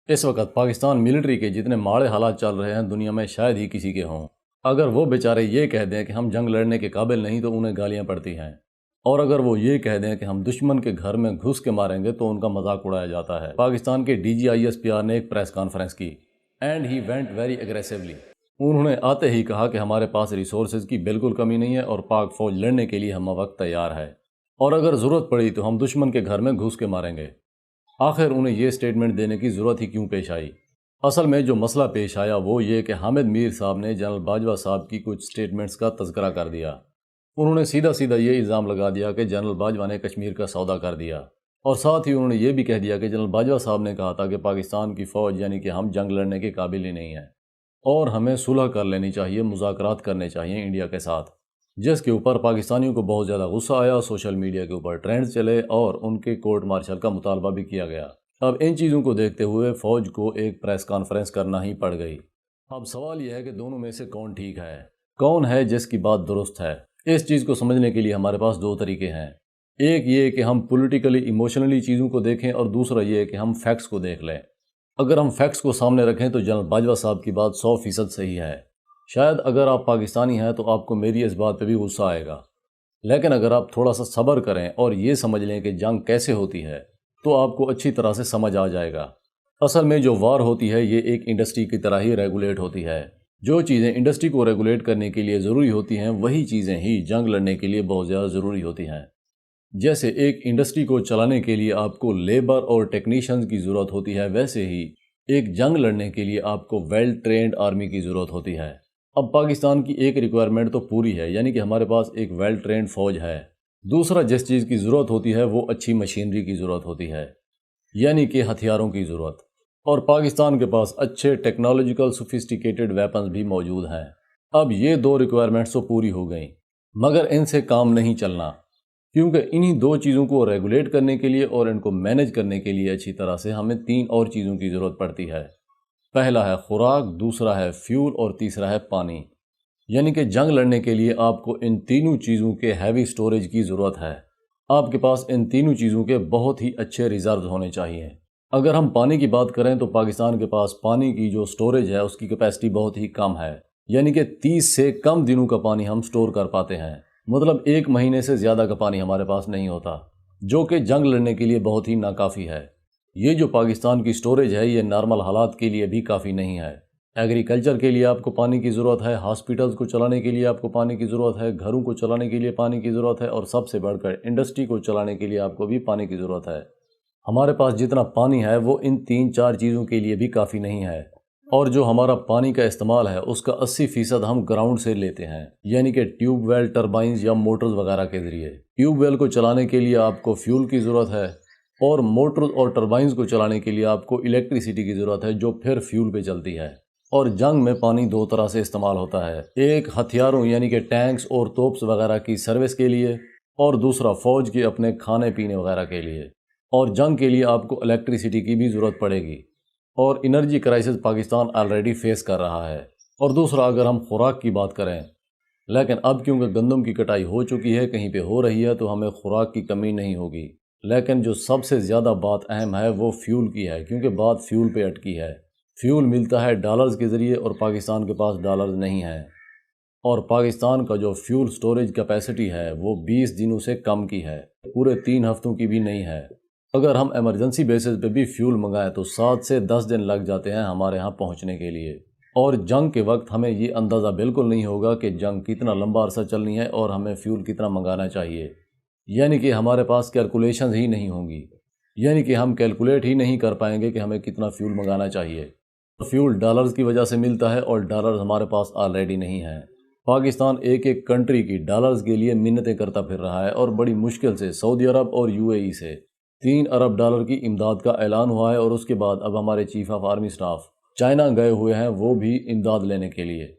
इस वक्त पाकिस्तान मिलिट्री के जितने माड़े हालात चल रहे हैं दुनिया में शायद ही किसी के हों। अगर वो बेचारे ये कह दें कि हम जंग लड़ने के काबिल नहीं तो उन्हें गालियां पड़ती हैं, और अगर वो ये कह दें कि हम दुश्मन के घर में घुस के मारेंगे तो उनका मजाक उड़ाया जाता है। पाकिस्तान के DGISPR ने एक प्रेस कॉन्फ्रेंस की and he went very aggressively. उन्होंने आते ही कहा कि हमारे पास रिसोर्सेज की बिल्कुल कमी नहीं है और पाक फौज लड़ने के लिए हम वक्त तैयार है, और अगर ज़रूरत पड़ी तो हम दुश्मन के घर में घुस के मारेंगे। आखिर उन्हें ये स्टेटमेंट देने की ज़रूरत ही क्यों पेश आई? असल में जो मसला पेश आया वो ये कि हामिद मीर साहब ने जनरल बाजवा साहब की कुछ स्टेटमेंट्स का तज़किरा कर दिया। उन्होंने सीधा सीधा ये इल्ज़ाम लगा दिया कि जनरल बाजवा ने कश्मीर का सौदा कर दिया, और साथ ही उन्होंने ये भी कह दिया कि जनरल बाजवा साहब ने कहा था कि पाकिस्तान की फ़ौज यानी कि हम जंग लड़ने के काबिल ही नहीं है और हमें सुलह कर लेनी चाहिए, मुज़ाकरात करने चाहिए इंडिया के साथ। जिसके ऊपर पाकिस्तानियों को बहुत ज़्यादा गुस्सा आया, सोशल मीडिया के ऊपर ट्रेंड्स चले और उनके कोर्ट मार्शल का मुतालबा भी किया गया। अब इन चीज़ों को देखते हुए फ़ौज को एक प्रेस कॉन्फ्रेंस करना ही पड़ गई। अब सवाल यह है कि दोनों में से कौन ठीक है, कौन है जिसकी बात दुरुस्त है। इस चीज़ को समझने के लिए हमारे पास दो तरीके हैं। एक ये कि हम पॉलिटिकली इमोशनली चीज़ों को देखें, और दूसरा ये कि हम फैक्ट्स को देख लें। अगर हम फैक्ट्स को सामने रखें तो जनरल बाजवा साहब की बात 100% सही है। शायद अगर आप पाकिस्तानी हैं तो आपको मेरी इस बात पे भी गुस्सा आएगा, लेकिन अगर आप थोड़ा सा सब्र करें और ये समझ लें कि जंग कैसे होती है तो आपको अच्छी तरह से समझ आ जाएगा। असल में जो वार होती है ये एक इंडस्ट्री की तरह ही रेगुलेट होती है। जो चीज़ें इंडस्ट्री को रेगुलेट करने के लिए ज़रूरी होती हैं वही चीज़ें ही जंग लड़ने के लिए बहुत ज़्यादा ज़रूरी होती हैं। जैसे एक इंडस्ट्री को चलाने के लिए आपको लेबर और टेक्नीशियंस की ज़रूरत होती है, वैसे ही एक जंग लड़ने के लिए आपको वेल ट्रेंड आर्मी की ज़रूरत होती है। अब पाकिस्तान की एक रिक्वायरमेंट तो पूरी है, यानी कि हमारे पास एक वेल ट्रेंड फौज है। दूसरा जिस चीज़ की ज़रूरत होती है वो अच्छी मशीनरी की ज़रूरत होती है, यानी कि हथियारों की ज़रूरत। और पाकिस्तान के पास अच्छे टेक्नोलॉजिकल सोफिस्टिकेटेड वेपन्स भी मौजूद हैं। अब ये दो रिक्वायरमेंट्स तो पूरी हो गई, मगर इनसे काम नहीं चलना, क्योंकि इन्हीं दो चीज़ों को रेगुलेट करने के लिए और इनको मैनेज करने के लिए अच्छी तरह से हमें तीन और चीज़ों की ज़रूरत पड़ती है। पहला है खुराक, दूसरा है फ्यूल और तीसरा है पानी। यानी कि जंग लड़ने के लिए आपको इन तीनों चीज़ों के हैवी स्टोरेज की ज़रूरत है। आपके पास इन तीनों चीज़ों के बहुत ही अच्छे रिजर्व होने चाहिए। अगर हम पानी की बात करें तो पाकिस्तान के पास पानी की जो स्टोरेज है उसकी कैपेसिटी बहुत ही कम है, यानी कि 30 से कम दिनों का पानी हम स्टोर कर पाते हैं। मतलब 1 महीने से ज़्यादा का पानी हमारे पास नहीं होता, जो कि जंग लड़ने के लिए बहुत ही नाकाफ़ी है। ये जो पाकिस्तान की स्टोरेज है ये नॉर्मल हालात के लिए भी काफ़ी नहीं है। एग्रीकल्चर के लिए आपको पानी की ज़रूरत है, हॉस्पिटल्स को चलाने के लिए आपको पानी की ज़रूरत है, घरों को चलाने के लिए पानी की ज़रूरत है, और सबसे बढ़कर इंडस्ट्री को चलाने के लिए आपको भी पानी की ज़रूरत है। हमारे पास जितना पानी है वो इन 3-4 चीज़ों के लिए भी काफ़ी नहीं है। और जो हमारा पानी का इस्तेमाल है उसका 80% हम ग्राउंड से लेते हैं, यानी कि ट्यूबवेल, टरबाइंस या मोटर्स वगैरह के ज़रिए। ट्यूबवेल को चलाने के लिए आपको फ्यूल की ज़रूरत है, और मोटर्स और टरबाइंस को चलाने के लिए आपको इलेक्ट्रिसिटी की ज़रूरत है, जो फिर फ्यूल पे चलती है। और जंग में पानी दो तरह से इस्तेमाल होता है, एक हथियारों यानी कि टैंक्स और तोप्स वगैरह की सर्विस के लिए, और दूसरा फ़ौज के अपने खाने पीने वगैरह के लिए। और जंग के लिए आपको इलेक्ट्रिसिटी की भी ज़रूरत पड़ेगी, और energy crisis Pakistan already face कर रहा है। और दूसरा अगर हम खुराक की बात करें, लेकिन अब क्योंकि गंदम की कटाई हो चुकी है, कहीं पे हो रही है, तो हमें खुराक की कमी नहीं होगी। लेकिन जो सबसे ज़्यादा बात अहम है वो फ्यूल की है, क्योंकि बात फ्यूल पे अटकी है। फ्यूल मिलता है डॉलर्स के ज़रिए और पाकिस्तान के पास डॉलर्स नहीं है, और पाकिस्तान का जो फ्यूल स्टोरेज कैपेसिटी है वो 20 दिनों से कम की है, पूरे 3 हफ्तों की भी नहीं है। अगर हम इमरजेंसी बेसिस पे भी फ्यूल मंगाएं तो 7 से 10 दिन लग जाते हैं हमारे यहाँ पहुँचने के लिए। और जंग के वक्त हमें ये अंदाज़ा बिल्कुल नहीं होगा कि जंग कितना लंबा अरसा चलनी है और हमें फ्यूल कितना मंगाना चाहिए, यानी कि हमारे पास कैलकुलेशंस ही नहीं होंगी, यानी कि हम कैलकुलेट ही नहीं कर पाएंगे कि हमें कितना फ्यूल मंगाना चाहिए। फ्यूल डॉलर्स की वजह से मिलता है और डॉलर्स हमारे पास ऑलरेडी नहीं है। पाकिस्तान एक एक कंट्री की डॉलर्स के लिए मिन्नतें करता फिर रहा है, और बड़ी मुश्किल से सऊदी अरब और UAE से 3 अरब डॉलर की इमदाद का ऐलान हुआ है। और उसके बाद अब हमारे chief of army staff China गए हुए हैं, वो भी इमदाद लेने के लिए।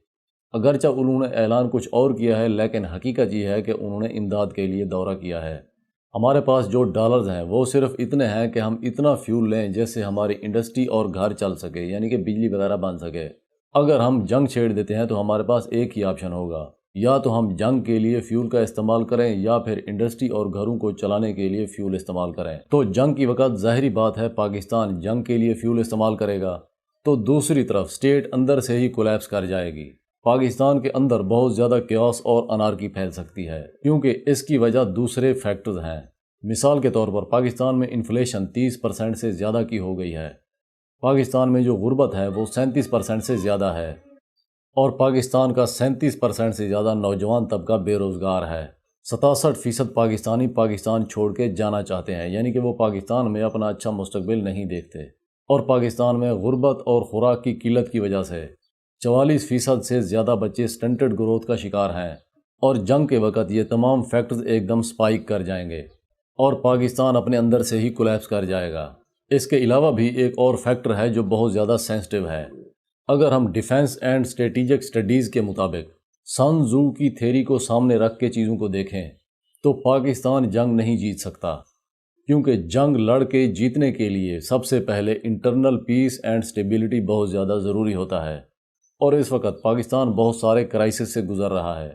अगरचे उन्होंने ऐलान कुछ और किया है, लेकिन हकीकत ये है कि उन्होंने इमदाद के लिए दौरा किया है। हमारे पास जो डॉलर्स हैं वो सिर्फ इतने हैं कि हम इतना फ्यूल लें जिससे हमारी इंडस्ट्री और घर चल सके, यानी कि बिजली वगैरह बन सके। अगर हम जंग छेड़ देते हैं तो हमारे पास एक ही ऑप्शन होगा, یا تو ہم جنگ کے لیے فیول کا استعمال کریں یا پھر انڈسٹری اور گھروں کو چلانے کے لیے فیول استعمال کریں۔ تو جنگ کی وقت ظاہری بات ہے پاکستان جنگ کے لیے فیول استعمال کرے گا، تو دوسری طرف سٹیٹ اندر سے ہی کولیپس کر جائے گی۔ پاکستان کے اندر بہت زیادہ کیوس اور انارکی پھیل سکتی ہے، کیونکہ اس کی وجہ دوسرے فیکٹرز ہیں۔ مثال کے طور پر پاکستان میں انفلیشن 30% سے زیادہ کی ہو گئی ہے، پاکستان میں جو غربت ہے وہ 37% سے زیادہ ہے، اور پاکستان کا 37% سے زیادہ نوجوان طبقہ بے روزگار ہے۔ 67% پاکستانی پاکستان چھوڑ کے جانا چاہتے ہیں، یعنی کہ وہ پاکستان میں اپنا اچھا مستقبل نہیں دیکھتے، اور پاکستان میں غربت اور خوراک کی قلت کی وجہ سے 44% سے زیادہ بچے سٹنٹڈ گروتھ کا شکار ہیں، اور جنگ کے وقت یہ تمام فیکٹرز ایک دم سپائک کر جائیں گے اور پاکستان اپنے اندر سے ہی کولیپس کر جائے گا۔ اس کے علاوہ بھی ایک اور فیکٹر ہے جو بہت زیادہ سینسٹیو ہے۔ اگر ہم ڈیفنس اینڈ اسٹریٹجک اسٹڈیز کے مطابق سن زو کی تھیری کو سامنے رکھ کے چیزوں کو دیکھیں تو پاکستان جنگ نہیں جیت سکتا، کیونکہ جنگ لڑ کے جیتنے کے لیے سب سے پہلے انٹرنل پیس اینڈ اسٹیبلٹی بہت زیادہ ضروری ہوتا ہے، اور اس وقت پاکستان بہت سارے کرائسس سے گزر رہا ہے۔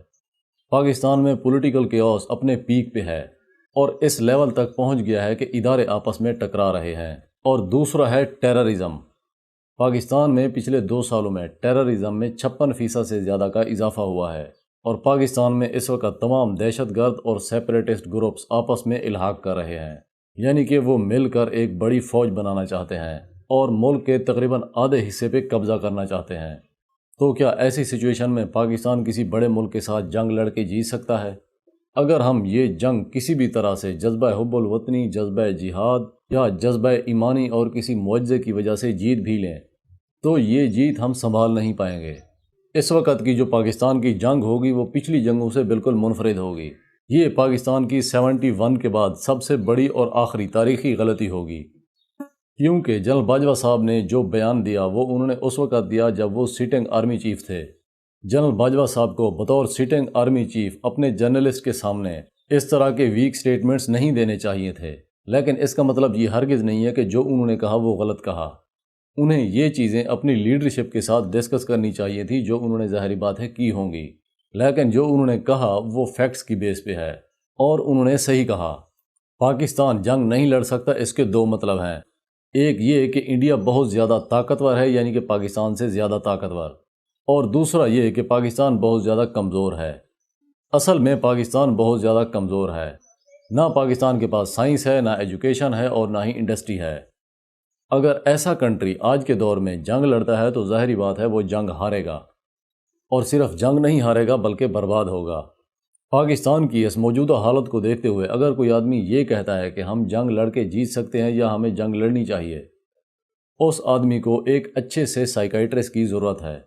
پاکستان میں پولیٹیکل کیوس اپنے پیک پہ ہے اور اس لیول تک پہنچ گیا ہے کہ ادارے آپس میں ٹکرا رہے ہیں۔ اور دوسرا ہے ٹیررزم۔ پاکستان میں پچھلے 2 سالوں میں ٹیررزم میں 56% سے زیادہ کا اضافہ ہوا ہے، اور پاکستان میں اس وقت تمام دہشت گرد اور سیپریٹسٹ گروپس آپس میں الحاق کر رہے ہیں، یعنی کہ وہ مل کر ایک بڑی فوج بنانا چاہتے ہیں اور ملک کے تقریباً آدھے حصے پہ قبضہ کرنا چاہتے ہیں۔ تو کیا ایسی سچویشن میں پاکستان کسی بڑے ملک کے ساتھ جنگ لڑ کے جیت سکتا ہے؟ اگر ہم یہ جنگ کسی بھی طرح سے جذبہ حب الوطنی، جذبہ جہاد یا جذبہ ایمانی اور کسی معجزے کی وجہ سے جیت بھی لیں تو یہ جیت ہم سنبھال نہیں پائیں گے۔ اس وقت کی جو پاکستان کی جنگ ہوگی وہ پچھلی جنگوں سے بالکل منفرد ہوگی۔ یہ پاکستان کی 71 کے بعد سب سے بڑی اور آخری تاریخی غلطی ہوگی، کیونکہ جنرل باجوہ صاحب نے جو بیان دیا وہ انہوں نے اس وقت دیا جب وہ سٹنگ آرمی چیف تھے۔ جنرل باجوہ صاحب کو بطور سٹنگ آرمی چیف اپنے جرنلسٹ کے سامنے اس طرح کے ویک سٹیٹمنٹس نہیں دینے چاہیے تھے، لیکن اس کا مطلب یہ ہرگز نہیں ہے کہ جو انہوں نے کہا وہ غلط کہا۔ انہیں یہ چیزیں اپنی لیڈرشپ کے ساتھ ڈسکس کرنی چاہیے تھی جو انہوں نے ظاہری بات ہے کی ہوں گی، لیکن جو انہوں نے کہا وہ فیکٹس کی بیس پہ ہے، اور انہوں نے صحیح کہا۔ پاکستان جنگ نہیں لڑ سکتا، اس کے 2 مطلب ہیں۔ ایک یہ کہ انڈیا بہت زیادہ طاقتور ہے، یعنی کہ پاکستان سے زیادہ طاقتور، اور دوسرا یہ کہ پاکستان بہت زیادہ کمزور ہے۔ اصل میں پاکستان بہت زیادہ کمزور ہے، نہ پاکستان کے پاس سائنس ہے، نہ ایجوکیشن ہے، اور نہ ہی انڈسٹری ہے۔ اگر ایسا کنٹری آج کے دور میں جنگ لڑتا ہے تو ظاہری بات ہے وہ جنگ ہارے گا، اور صرف جنگ نہیں ہارے گا بلکہ برباد ہوگا۔ پاکستان کی اس موجودہ حالت کو دیکھتے ہوئے اگر کوئی آدمی یہ کہتا ہے کہ ہم جنگ لڑ کے جیت سکتے ہیں یا ہمیں جنگ لڑنی چاہیے، اس آدمی کو ایک اچھے سے سائیکائٹرسٹ کی ضرورت ہے۔